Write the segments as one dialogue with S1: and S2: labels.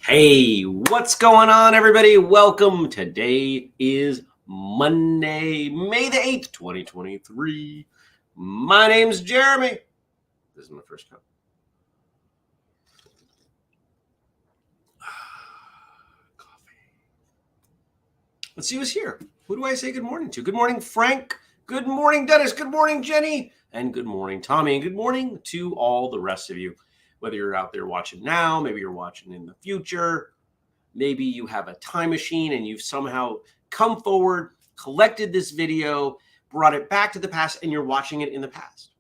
S1: Hey, what's going on, everybody? Welcome. Today is Monday, May the 8th, 2023. My name's Jeremy. This is my first cup. Coffee. Let's see who's here. Who do I say good morning to? Good morning, Frank. Good morning, Dennis. Good morning, Jenny. And good morning, Tommy. And good morning to all the rest of you. Whether you're out there watching now, maybe you're watching in the future, maybe you have a time machine and you've somehow come forward, collected this video, brought it back to the past, and you're watching it in the past.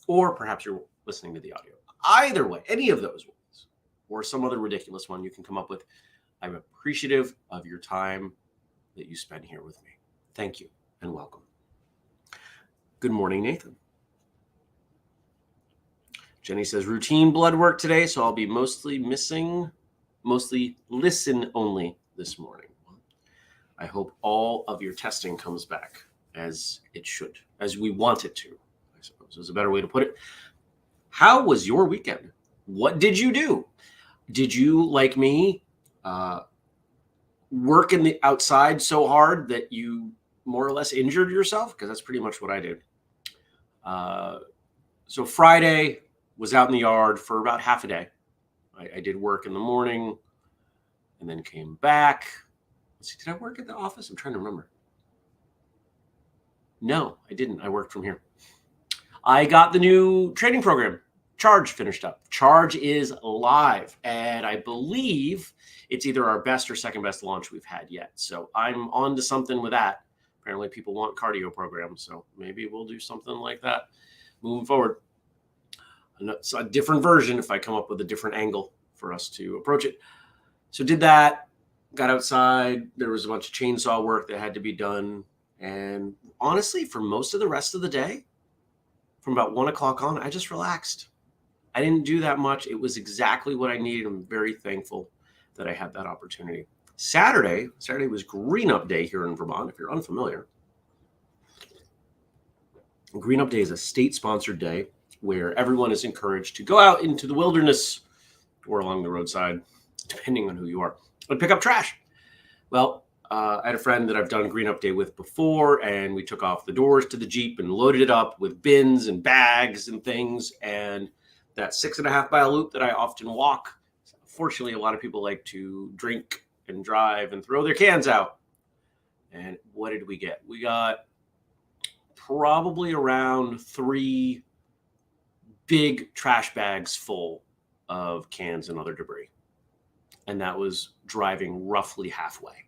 S1: Or perhaps you're listening to the audio. Either way, any of those ways, or some other ridiculous one you can come up with, I'm appreciative of your time that you spend here with me. Thank you and welcome. Good morning, Nathan. Jenny says, routine blood work today, so I'll be mostly listen only this morning. I hope all of your testing comes back as it should, as we want it to, I suppose is a better way to put it. How was your weekend? What did you do? Did you, like me, work in the outside so hard that you more or less injured yourself? Because that's pretty much what I did. So Friday, was out in the yard for about half a day. I did work in the morning and then came back. Let's see, did I work at the office? I'm trying to remember. No, I didn't. I worked from here. I got the new training program, Charge, finished up. Charge is live, and I believe it's either our best or second best launch we've had yet. So I'm on to something with that. Apparently people want cardio programs, so maybe we'll do something like that moving forward. It's a different version if I come up with a different angle for us to approach it. So did that, got outside. There was a bunch of chainsaw work that had to be done. And honestly, for most of the rest of the day, from about 1 o'clock on, I just relaxed. I didn't do that much. It was exactly what I needed. I'm very thankful that I had that opportunity. Saturday was Green Up Day here in Vermont, if you're unfamiliar. Green Up Day is a state-sponsored day where everyone is encouraged to go out into the wilderness or along the roadside, depending on who you are, and pick up trash. Well, I had a friend that I've done Green Up Day with before, and we took off the doors to the Jeep and loaded it up with bins and bags and things. And that 6.5 mile loop that I often walk, fortunately, a lot of people like to drink and drive and throw their cans out. And what did we get? We got probably around 3 big trash bags full of cans and other debris. And that was driving roughly halfway.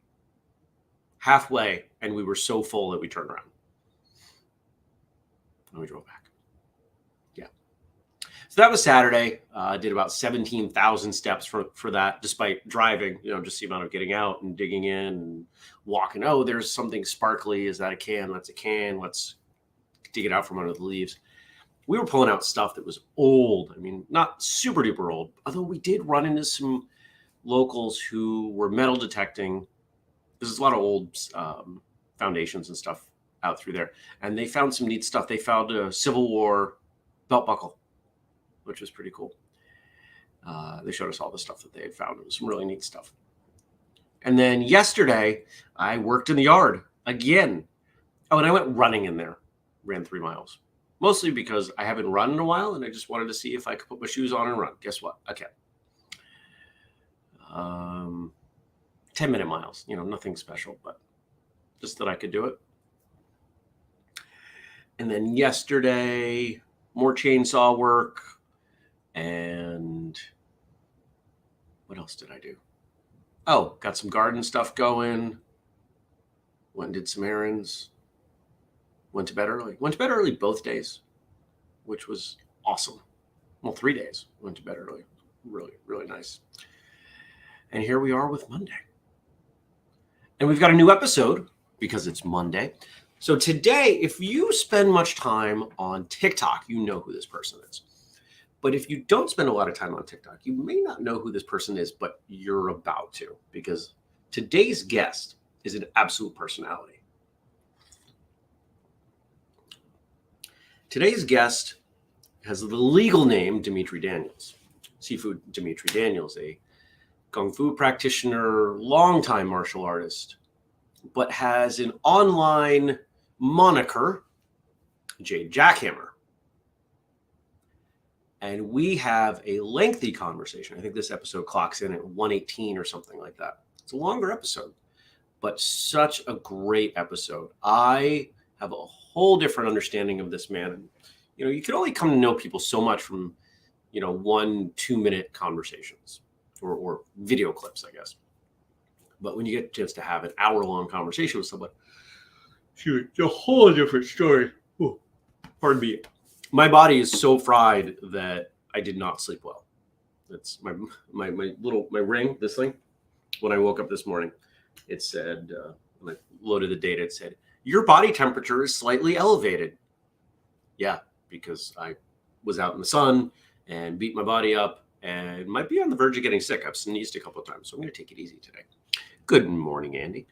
S1: And we were so full that we turned around and we drove back. Yeah. So that was Saturday. I did about 17,000 steps for that, despite driving, just the amount of getting out and digging in and walking. Oh, there's something sparkly. Is that a can? That's a can. Let's dig it out from under the leaves. We were pulling out stuff that was old. I mean, not super duper old, although we did run into some locals who were metal detecting. There's a lot of old foundations and stuff out through there. And they found some neat stuff. They found a Civil War belt buckle, which was pretty cool. They showed us all the stuff that they had found. It was some really neat stuff. And then yesterday, I worked in the yard again. Oh, and I went running in there, ran 3 miles. Mostly because I haven't run in a while, and I just wanted to see if I could put my shoes on and run. Guess what? I can. 10-minute miles, nothing special, but just that I could do it. And then yesterday, more chainsaw work. And what else did I do? Oh, got some garden stuff going. Went and did some errands. Went to bed early. Went to bed early both days, which was awesome. Well, 3 days. Went to bed early. Really, really nice. And here we are with Monday. And we've got a new episode because it's Monday. So today, if you spend much time on TikTok, you know who this person is. But if you don't spend a lot of time on TikTok, you may not know who this person is, but you're about to, because today's guest is an absolute personality. Today's guest has the legal name Dimitri Daniels, Seafood Dimitri Daniels, a Kung Fu practitioner, longtime martial artist, but has an online moniker, Jade Jackhammer. And we have a lengthy conversation. I think this episode clocks in at 118 or something like that. It's a longer episode, but such a great episode. I have a whole different understanding of this man. You know, you can only come to know people so much from, 1-2 minute conversations or video clips, I guess. But when you get a chance to have an hour-long conversation with someone, it's a whole different story. Ooh, pardon me. My body is so fried that I did not sleep well. It's my ring, this thing. When I woke up this morning, it said, when I loaded the data, it said, your body temperature is slightly elevated. Yeah, because I was out in the sun and beat my body up and might be on the verge of getting sick. I've sneezed a couple of times, so I'm going to take it easy today. Good morning, Andy.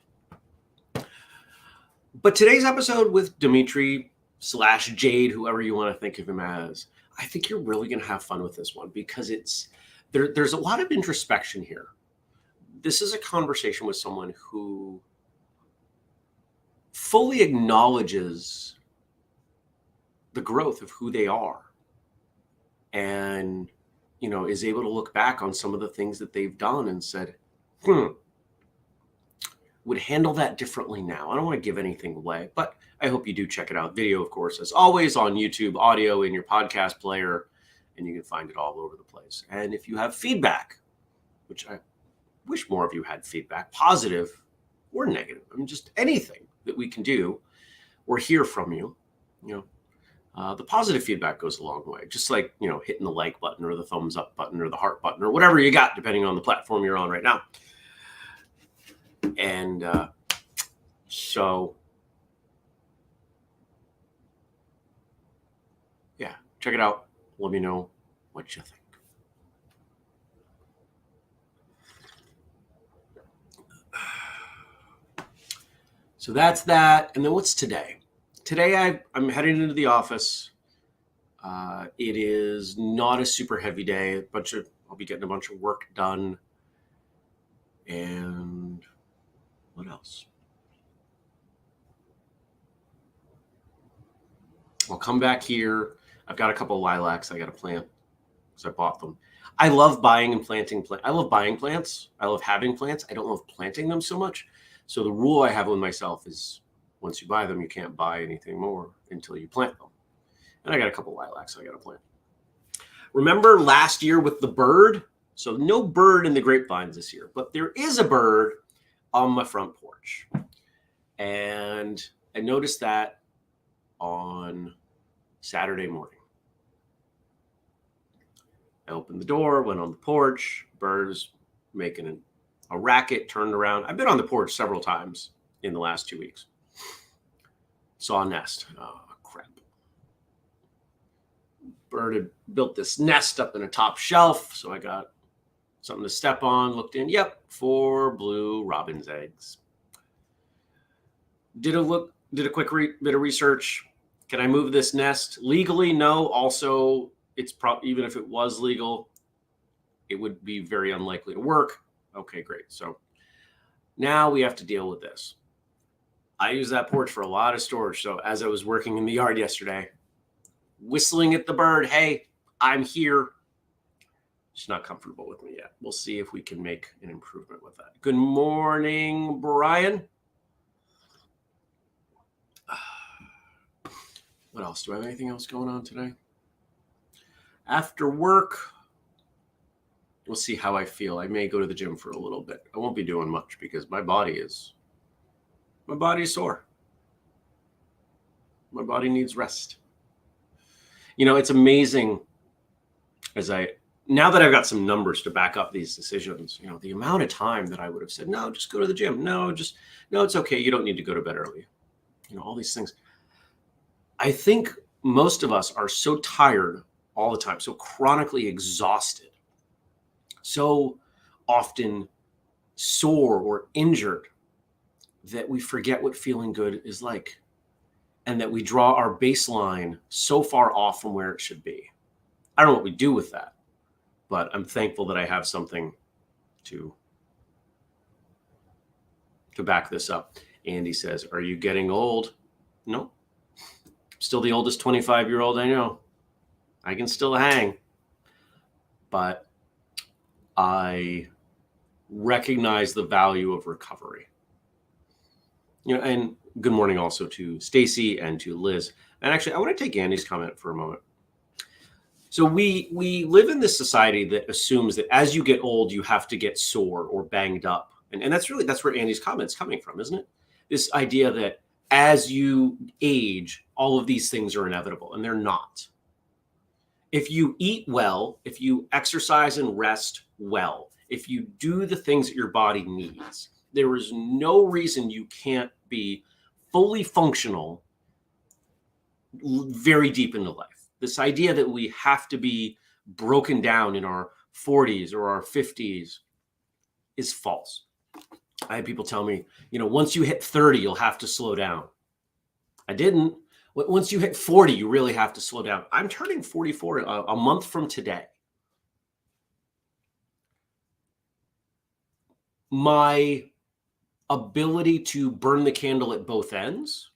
S1: But today's episode with Dimitri / Jade, whoever you want to think of him as, I think you're really going to have fun with this one because there's a lot of introspection here. This is a conversation with someone who fully acknowledges the growth of who they are and, is able to look back on some of the things that they've done and said, would handle that differently now. I don't want to give anything away, but I hope you do check it out. Video, of course, as always, on YouTube, audio in your podcast player, and you can find it all over the place. And if you have feedback, which I wish more of you had feedback, positive or negative, just anything that we can do or hear from you, the positive feedback goes a long way. Just like, hitting the like button or the thumbs up button or the heart button or whatever you got, depending on the platform you're on right now. And so, yeah, check it out. Let me know what you think. So that's that. And then what's today? Today I'm heading into the office. It is not a super heavy day. I'll be getting a bunch of work done. And what else? I'll come back here. I've got a couple of lilacs I got to plant because I bought them. I love buying and planting plants. I love buying plants. I love having plants. I don't love planting them so much. So the rule I have with myself is once you buy them, you can't buy anything more until you plant them. And I got a couple of lilacs I got to plant. Remember last year with the bird? So no bird in the grapevines this year, but there is a bird on my front porch. And I noticed that on Saturday morning. I opened the door, went on the porch, birds making a racket, turned around. I've been on the porch several times in the last 2 weeks. Saw a nest. Oh, crap. Bird had built this nest up in a top shelf, so I got something to step on, looked in. Yep, 4 blue robin's eggs. Did a quick bit of research. Can I move this nest legally? No. Also, it's even if it was legal, it would be very unlikely to work. Okay, great. So now we have to deal with this. I use that porch for a lot of storage. So as I was working in the yard yesterday, whistling at the bird, hey, I'm here. She's not comfortable with me yet. We'll see if we can make an improvement with that. Good morning, Brian. What else? Do I have anything else going on today? After work, we'll see how I feel. I may go to the gym for a little bit. I won't be doing much because my body is sore. My body needs rest. It's amazing now that I've got some numbers to back up these decisions, the amount of time that I would have said, no, just go to the gym. No, it's okay. You don't need to go to bed early. All these things. I think most of us are so tired all the time, so chronically exhausted, so often sore or injured that we forget what feeling good is like, and that we draw our baseline so far off from where it should be. I don't know what we do with that, but I'm thankful that I have something to back this up. Andy says, are you getting old? No. Still the oldest 25-year-old I know. I can still hang. But I recognize the value of recovery. And good morning also to Stacy and to Liz. And actually, I want to take Andy's comment for a moment. So we live in this society that assumes that as you get old, you have to get sore or banged up. And that's where Andy's comment's coming from, isn't it? This idea that as you age, all of these things are inevitable, and they're not. If you eat well, if you exercise and rest well, if you do the things that your body needs, there is no reason you can't be fully functional very deep into life. This idea that we have to be broken down in our 40s or our 50s is false. I had people tell me, once you hit 30, you'll have to slow down. I didn't. Once you hit 40, you really have to slow down. I'm turning 44 a month from today. My ability to burn the candle at both ends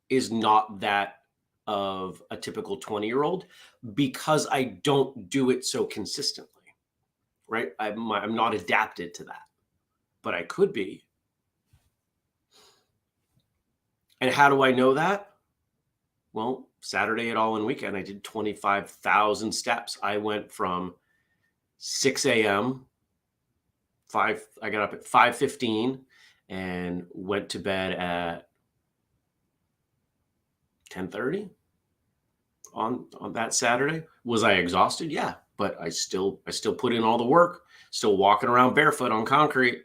S1: is not that of a typical 20-year-old because I don't do it so consistently, right? I'm not adapted to that. But I could be. And how do I know that? Well, Saturday at All In Weekend, I did 25,000 steps. I went from 6 a.m. I got up at 5:15 and went to bed at 10:30 on that Saturday. Was I exhausted? Yeah, but I still put in all the work, still walking around barefoot on concrete.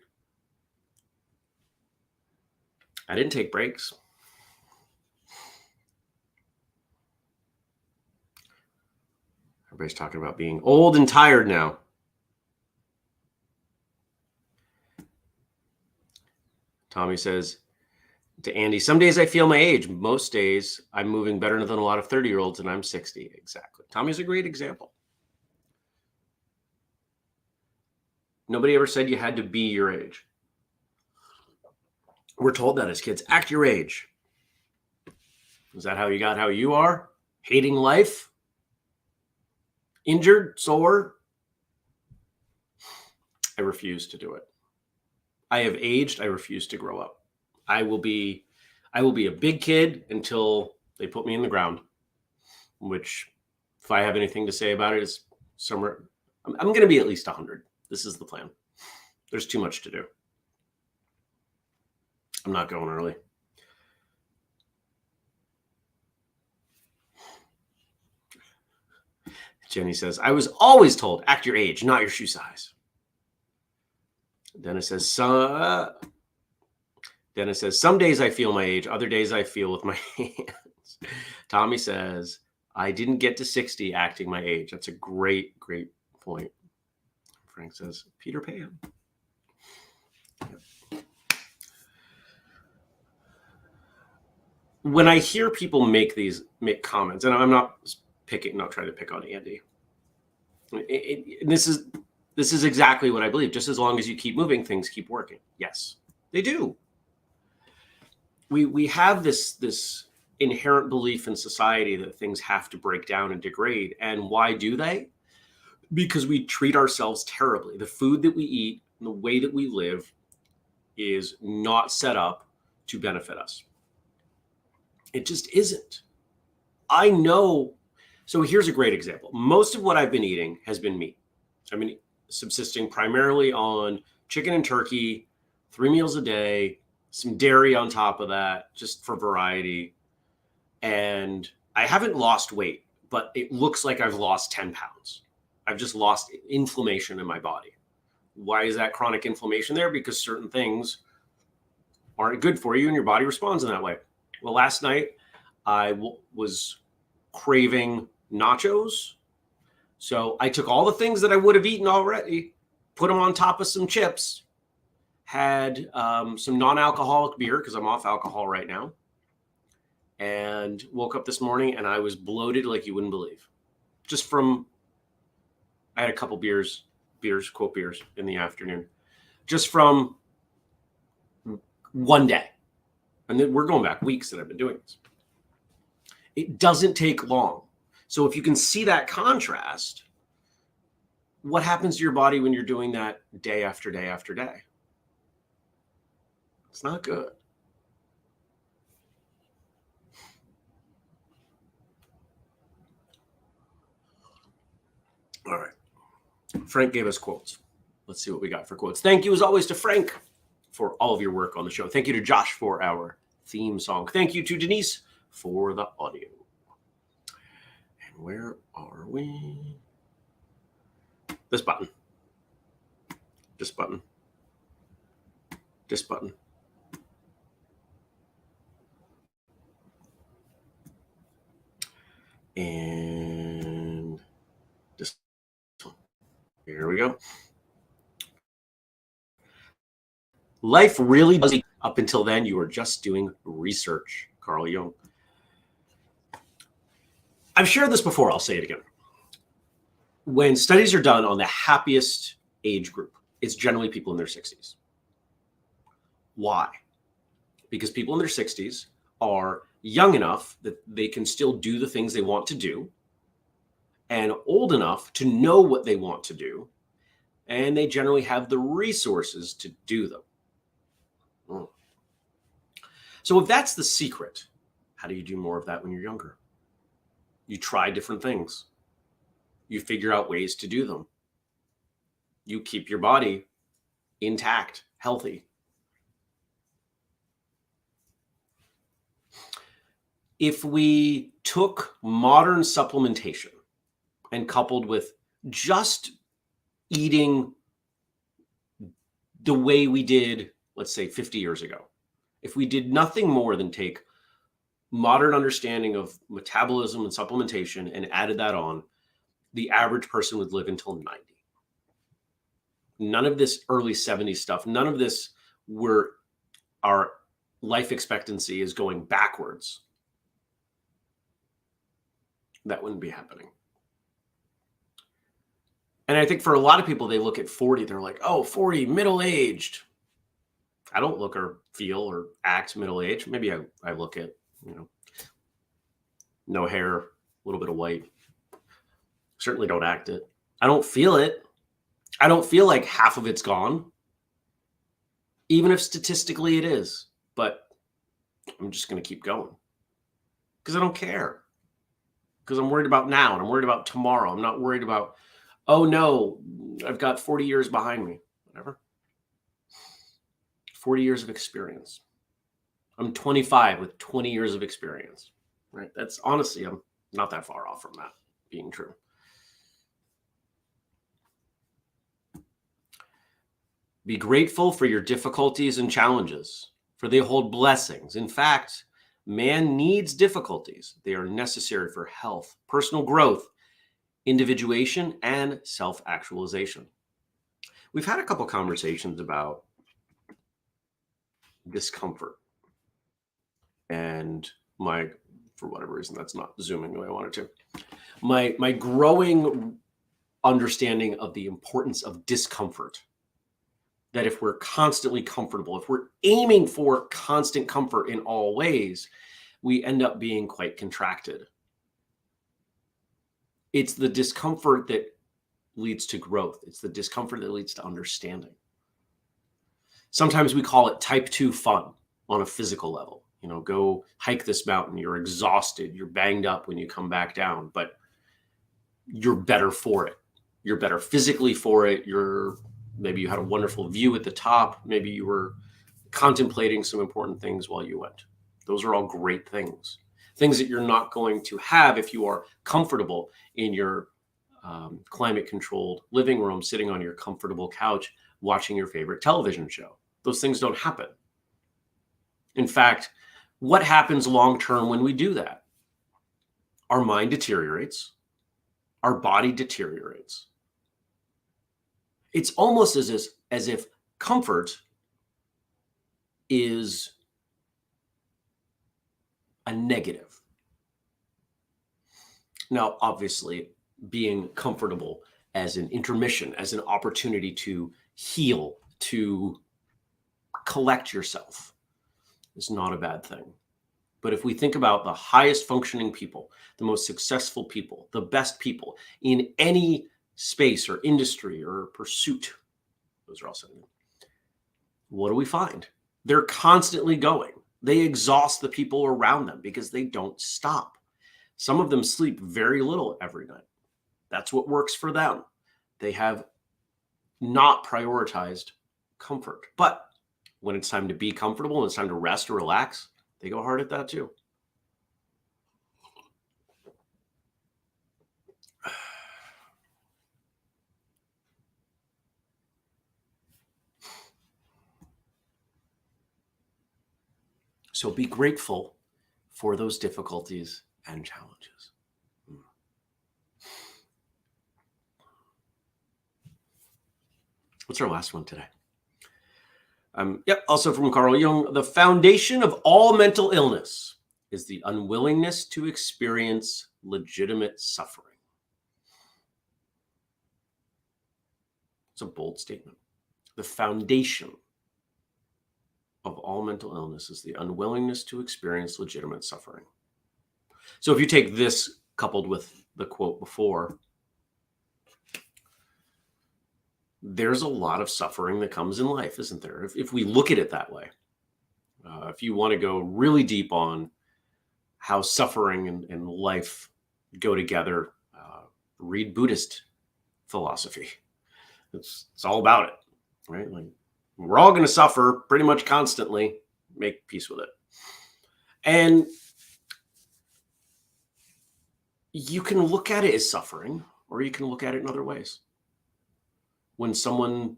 S1: I didn't take breaks. Everybody's talking about being old and tired now. Tommy says to Andy, some days I feel my age. Most days I'm moving better than a lot of 30-year-olds and I'm 60. Exactly. Tommy's a great example. Nobody ever said you had to be your age. We're told that as kids, act your age. Is that how you got how you are? Hating life? Injured? Sore? I refuse to do it. I have aged. I refuse to grow up. I will be a big kid until they put me in the ground, which if I have anything to say about it is somewhere, I'm going to be at least 100. This is the plan. There's too much to do. I'm not going early. Jenny says, I was always told, act your age, not your shoe size. Dennis says, some days I feel my age, other days I feel with my hands. Tommy says, I didn't get to 60 acting my age. That's a great, great point. Frank says, Peter Pan. Yep. When I hear people make comments, and I'm not trying to pick on Andy. This is exactly what I believe. Just as long as you keep moving, things keep working. Yes, they do. We have this inherent belief in society that things have to break down and degrade. And why do they? Because we treat ourselves terribly. The food that we eat, and the way that we live is not set up to benefit us. It just isn't. I know. So here's a great example. Most of what I've been eating has been meat. I've been subsisting primarily on chicken and turkey, 3 meals a day, some dairy on top of that, just for variety. And I haven't lost weight, but it looks like I've lost 10 pounds. I've just lost inflammation in my body. Why is that chronic inflammation there? Because certain things aren't good for you and your body responds in that way. Well, last night I was craving nachos. So I took all the things that I would have eaten already, put them on top of some chips, had some non-alcoholic beer because I'm off alcohol right now, and woke up this morning and I was bloated like you wouldn't believe. Just from, I had a couple beers in the afternoon, just from one day. And then we're going back weeks that I've been doing this. It doesn't take long. So if you can see that contrast, what happens to your body when you're doing that day after day after day? It's not good. All right. Frank gave us quotes. Let's see what we got for quotes. Thank you as always to Frank for all of your work on the show. Thank you to Josh for our theme song. Thank you to Denise for the audio. And where are we? This button. This button. This button. And this one. Here we go. Life really does. Up until then, you were just doing research. Carl Jung. I've shared this before. I'll say it again. When studies are done on the happiest age group, it's generally people in their 60s. Why? Because people in their 60s are young enough that they can still do the things they want to do, and old enough to know what they want to do, and they generally have the resources to do them. So if that's the secret, how do you do more of that when you're younger? You try different things. You figure out ways to do them. You keep your body intact, healthy. If we took modern supplementation and coupled with just eating the way we did, let's say 50 years ago, if we did nothing more than take modern understanding of metabolism and supplementation and added that on, the average person would live until 90. None of this early 70s stuff, none of this where our life expectancy is going backwards. That wouldn't be happening. And I think for a lot of people, they look at 40, they're like, oh, 40, middle-aged. I don't look or feel or act middle-aged. Maybe I look at, no hair, a little bit of white. Certainly don't act it. I don't feel it. I don't feel like half of it's gone, even if statistically it is. But I'm just going to keep going because I don't care. Because I'm worried about now and I'm worried about tomorrow. I'm not worried about, oh no, I've got 40 years behind me. Whatever. 40 years of experience. I'm 25 with 20 years of experience. Right? That's honestly, I'm not that far off from that being true. Be grateful for your difficulties and challenges, for they hold blessings. In fact, man needs difficulties. They are necessary for health, personal growth, individuation, and self-actualization. We've had a couple conversations about discomfort. And for whatever reason, that's not zooming the way I wanted to. My growing understanding of the importance of discomfort. That if we're constantly comfortable, if we're aiming for constant comfort in all ways, we end up being quite contracted. It's the discomfort that leads to growth. It's the discomfort that leads to understanding. Sometimes we call it type 2 fun on a physical level. Go hike this mountain. You're exhausted. You're banged up when you come back down, but you're better for it. You're better physically for it. Maybe you had a wonderful view at the top. Maybe you were contemplating some important things while you went. Those are all great things. Things that you're not going to have if you are comfortable in your climate-controlled living room, sitting on your comfortable couch, watching your favorite television show. Those things don't happen. In fact, what happens long-term when we do that? Our mind deteriorates. Our body deteriorates. It's almost as if comfort is a negative. Now, obviously, being comfortable as an intermission, as an opportunity to heal, to collect yourself, is not a bad thing. But if we think about the highest functioning people, the most successful people, the best people in any space or industry or pursuit, those are all synonyms. What do we find? They're constantly going. They exhaust the people around them because they don't stop. Some of them sleep very little every night. That's what works for them. They have not prioritized comfort. But when it's time to be comfortable and it's time to rest or relax, they go hard at that too. So be grateful for those difficulties and challenges. What's our last one today? Also from Carl Jung, the foundation of all mental illness is the unwillingness to experience legitimate suffering. It's a bold statement. The foundation of all mental illness is the unwillingness to experience legitimate suffering. So if you take this coupled with the quote before, there's a lot of suffering that comes in life, isn't there? If we look at it that way, if you want to go really deep on how suffering and life go together, read Buddhist philosophy. It's all about it, right? Like, we're all going to suffer pretty much constantly. Make peace with it. And you can look at it as suffering, or you can look at it in other ways. When someone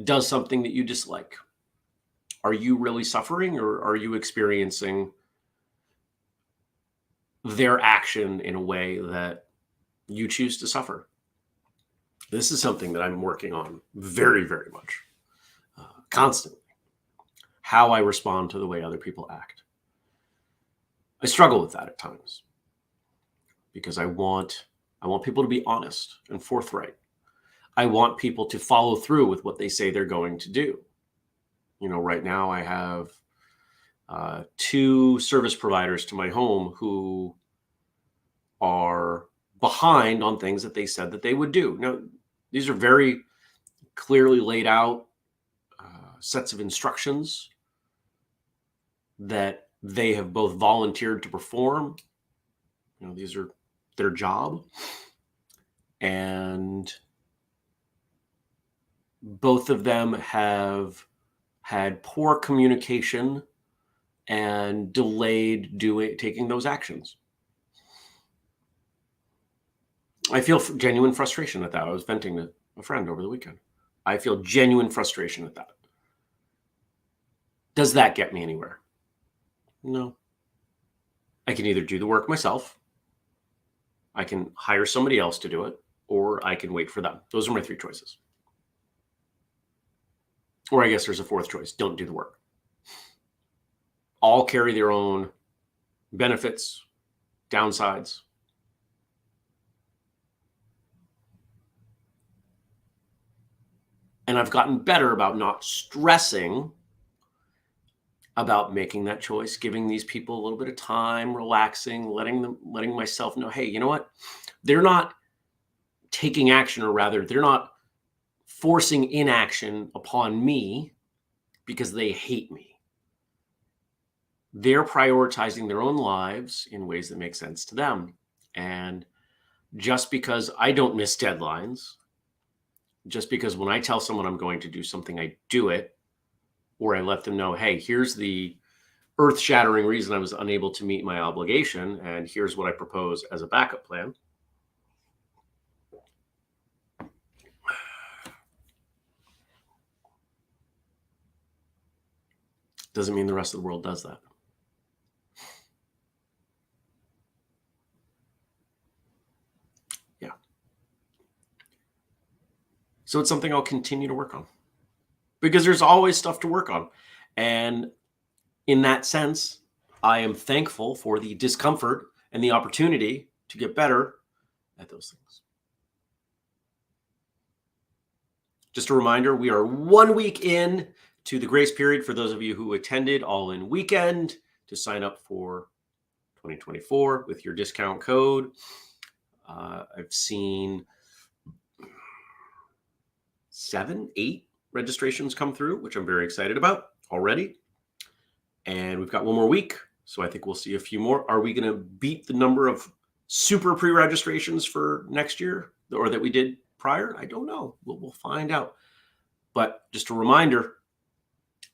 S1: does something that you dislike, are you really suffering, or are you experiencing their action in a way that you choose to suffer? This is something that I'm working on very, very much, constantly. How I respond to the way other people act. I struggle with that at times because I want people to be honest and forthright. I want people to follow through with what they say they're going to do. You know, right now I have 2 service providers to my home who are behind on things that they said that they would do. Now, these are very clearly laid out sets of instructions that they have both volunteered to perform. You know, these are their job. And both of them have had poor communication and delayed taking those actions. I feel genuine frustration at that. I was venting to a friend over the weekend. I feel genuine frustration at that. Does that get me anywhere? No. I can either do the work myself, I can hire somebody else to do it, or I can wait for them. Those are my 3 choices. Or I guess there's a 4th choice. Don't do the work. All carry their own benefits, downsides. And I've gotten better about not stressing about making that choice, giving these people a little bit of time, relaxing, letting myself know, hey, you know what? They're not taking action, or rather, they're not forcing inaction upon me because they hate me. They're prioritizing their own lives in ways that make sense to them. And just because I don't miss deadlines, just because when I tell someone I'm going to do something, I do it, or I let them know, hey, here's the earth-shattering reason I was unable to meet my obligation, and here's what I propose as a backup plan. Doesn't mean the rest of the world does that. Yeah. So it's something I'll continue to work on because there's always stuff to work on. And in that sense, I am thankful for the discomfort and the opportunity to get better at those things. Just a reminder, we are 1 week in to the grace period for those of you who attended All In Weekend to sign up for 2024 with your discount code. I've seen 7, 8 registrations come through, which I'm very excited about already. And we've got 1 more week, so I think we'll see a few more. Are we going to beat the number of super pre-registrations for next year or that we did prior? I don't know. We'll find out. But just a reminder,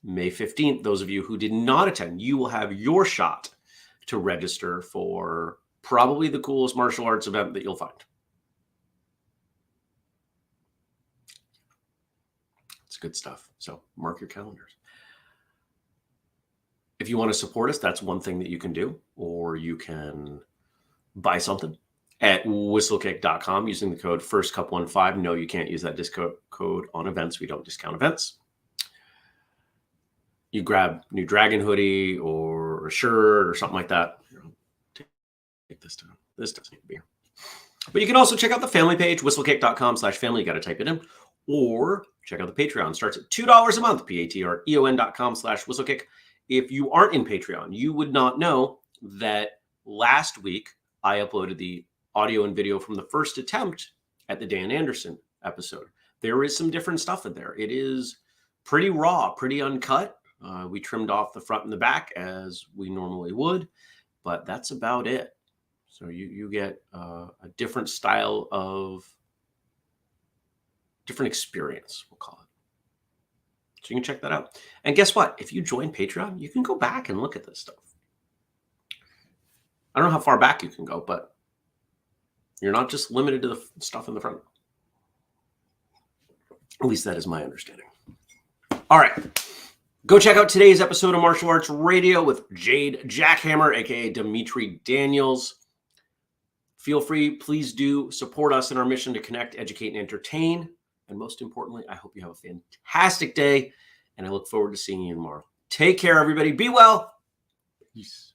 S1: May 15th, those of you who did not attend, you will have your shot to register for probably the coolest martial arts event that you'll find. It's good stuff. So mark your calendars. If you want to support us, that's one thing that you can do, or you can buy something at whistlekick.com using the code FIRSTCUP15. No, you can't use that discount code on events. We don't discount events. You grab a new Dragon hoodie or a shirt or something like that. Take this down. This doesn't need to be here. But you can also check out the family page, whistlekick.com/family. You got to type it in. Or check out the Patreon. Starts at $2 a month, patreon.com/whistlekick. If you aren't in Patreon, you would not know that last week I uploaded the audio and video from the first attempt at the Dan Anderson episode. There is some different stuff in there. It is pretty raw, pretty uncut. We trimmed off the front and the back as we normally would, but that's about it. So you get a different style of different experience, we'll call it. So you can check that out. And guess what? If you join Patreon, you can go back and look at this stuff. I don't know how far back you can go, but you're not just limited to the stuff in the front. At least that is my understanding. All right. Go check out today's episode of Martial Arts Radio with Jade Jackhammer, aka Dimitri Daniels. Feel free, please do support us in our mission to connect, educate, and entertain. And most importantly, I hope you have a fantastic day, and I look forward to seeing you tomorrow. Take care, everybody. Be well. Peace.